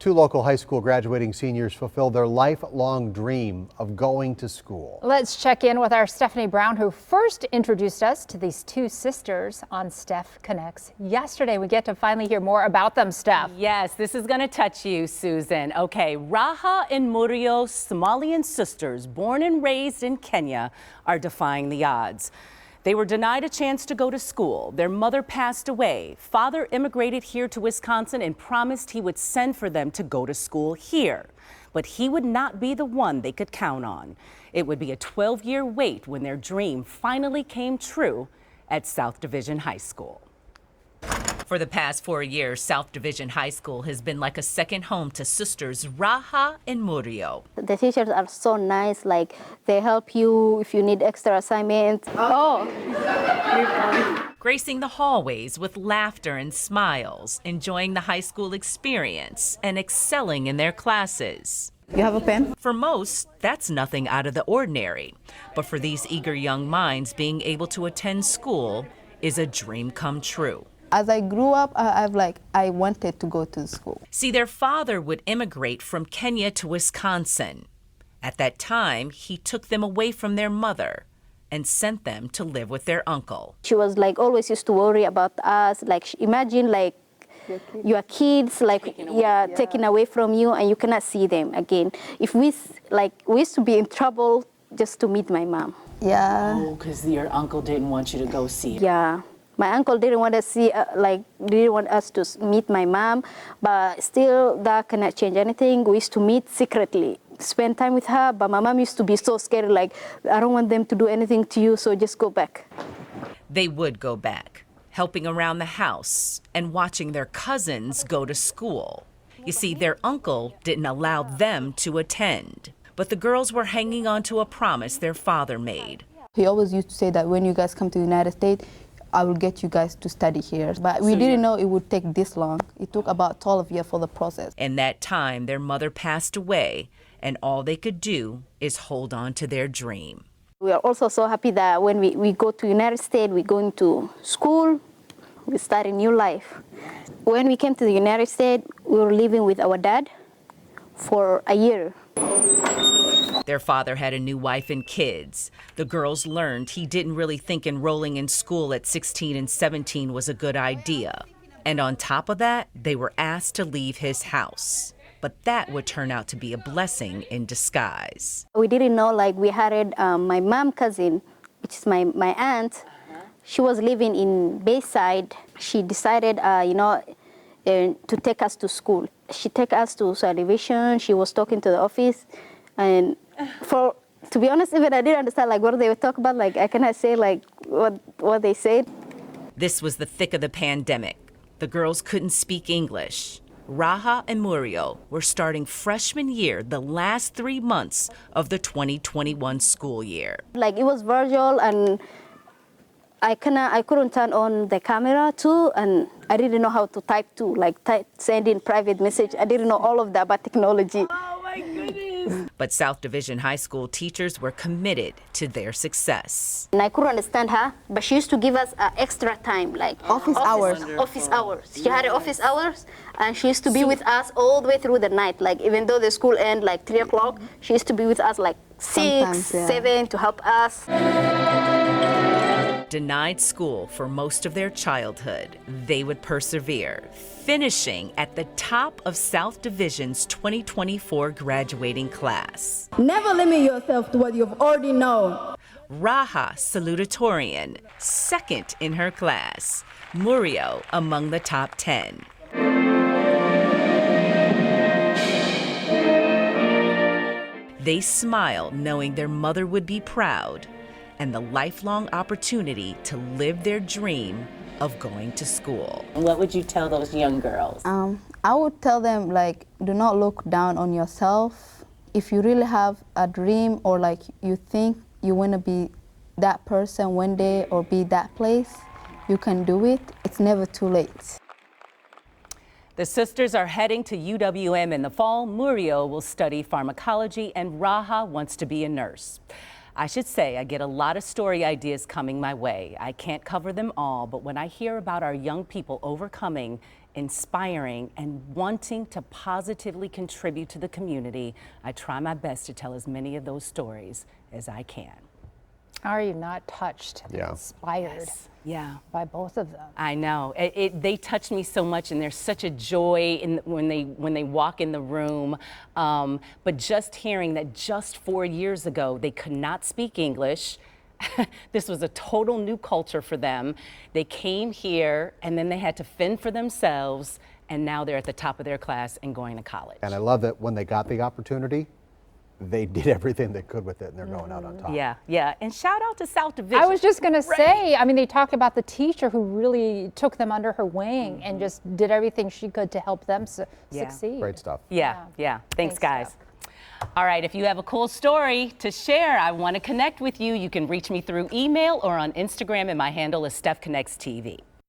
two local high school graduating seniors fulfilled their lifelong dream of going to school. Let's check in with our Stephanie Brown, who first introduced us to these two sisters on Steph Connects yesterday. We get to finally hear more about them, Steph. Yes, this is going to touch you, Susan. Okay, Raha and Murio, Somalian sisters born and raised in Kenya, are defying the odds. They were denied a chance to go to school. Their mother passed away. Father immigrated here to Wisconsin and promised he would send for them to go to school here. But he would not be the one they could count on. It would be a 12-year wait when their dream finally came true at South Division High School. For the past 4 years, South Division High School has been like a second home to sisters Raha and Murio. The teachers are so nice, like they help you if you need extra assignments. Gracing the hallways with laughter and smiles, enjoying the high school experience and excelling in their classes. You have a pen? For most, that's nothing out of the ordinary. But for these eager young minds, being able to attend school is a dream come true. As I grew up, I wanted to go to school. See, their father would immigrate from Kenya to Wisconsin. At that time, he took them away from their mother and sent them to live with their uncle. She was like always used to worry about us. Like imagine like your kids taken away from you and you cannot see them again. If we used to be in trouble just to meet my mom. Yeah. Oh, because your uncle didn't want you to go see her. Yeah. My uncle didn't want to see, didn't want us to meet my mom, but still that cannot change anything. We used to meet secretly, spend time with her, but my mom used to be so scared, like, I don't want them to do anything to you, so just go back. They would go back, helping around the house and watching their cousins go to school. You see, their uncle didn't allow them to attend, but the girls were hanging on to a promise their father made. He always used to say that when you guys come to the United States, I will get you guys to study here. But we didn't know it would take this long. It took about 12 years for the process. In that time, their mother passed away, and all they could do is hold on to their dream. We are also so happy that when we go to United States, we're going to school, we start a new life. When we came to the United States, we were living with our dad for a year. Their father had a new wife and kids. The girls learned he didn't really think enrolling in school at 16 and 17 was a good idea. And on top of that, they were asked to leave his house. But that would turn out to be a blessing in disguise. We didn't know, like we had my mom cousin, which is my aunt. She was living in Bayside. She decided, to take us to school. She took us to South Division. She was talking to the office. And to be honest, even I didn't understand like what they would talk about. Like I cannot say like what they said. This was the thick of the pandemic. The girls couldn't speak English. Raha and Murio were starting freshman year the last 3 months of the 2021 school year. Like it was virtual and I couldn't turn on the camera too, and I didn't know how to type too, like send in private message. I didn't know all of that about technology. Oh my goodness. But South Division High School teachers were committed to their success. And I couldn't understand her, but she used to give us extra time, like office hours. Office hours. She had office hours, and she used to be with us all the way through the night. Like even though the school ended like 3 o'clock, she used to be with us like 6, 7 to help us. Denied school for most of their childhood, they would persevere, finishing at the top of South Division's 2024 graduating class. Never limit yourself to what you've already known. Raha, salutatorian, second in her class. Murio among the top 10. They smile knowing their mother would be proud, and the lifelong opportunity to live their dream of going to school. What would you tell those young girls? I would tell them, like, do not look down on yourself. If you really have a dream or like you think you want to be that person one day or be that place, you can do it. It's never too late. The sisters are heading to UWM in the fall. Murio will study pharmacology and Raha wants to be a nurse. I should say I get a lot of story ideas coming my way. I can't cover them all, but when I hear about our young people overcoming inspiring, and wanting to positively contribute to the community, I try my best to tell as many of those stories as I can. Are you not touched and Yeah. inspired Yeah. by both of them? I know. They touch me so much, and there's such a joy when they walk in the room. But just hearing that just 4 years ago they could not speak English. This was a total new culture for them. They came here, and then they had to fend for themselves, and now they're at the top of their class and going to college. And I love that when they got the opportunity, they did everything they could with it, and they're going out on top. Yeah, yeah. And shout out to South Division. I was just going to say, I mean, they talk about the teacher who really took them under her wing and just did everything she could to help them succeed. Great stuff. Yeah, yeah. Thanks, guys. Steph. All right, if you have a cool story to share, I want to connect with you. You can reach me through email or on Instagram, and my handle is Steph Connects TV.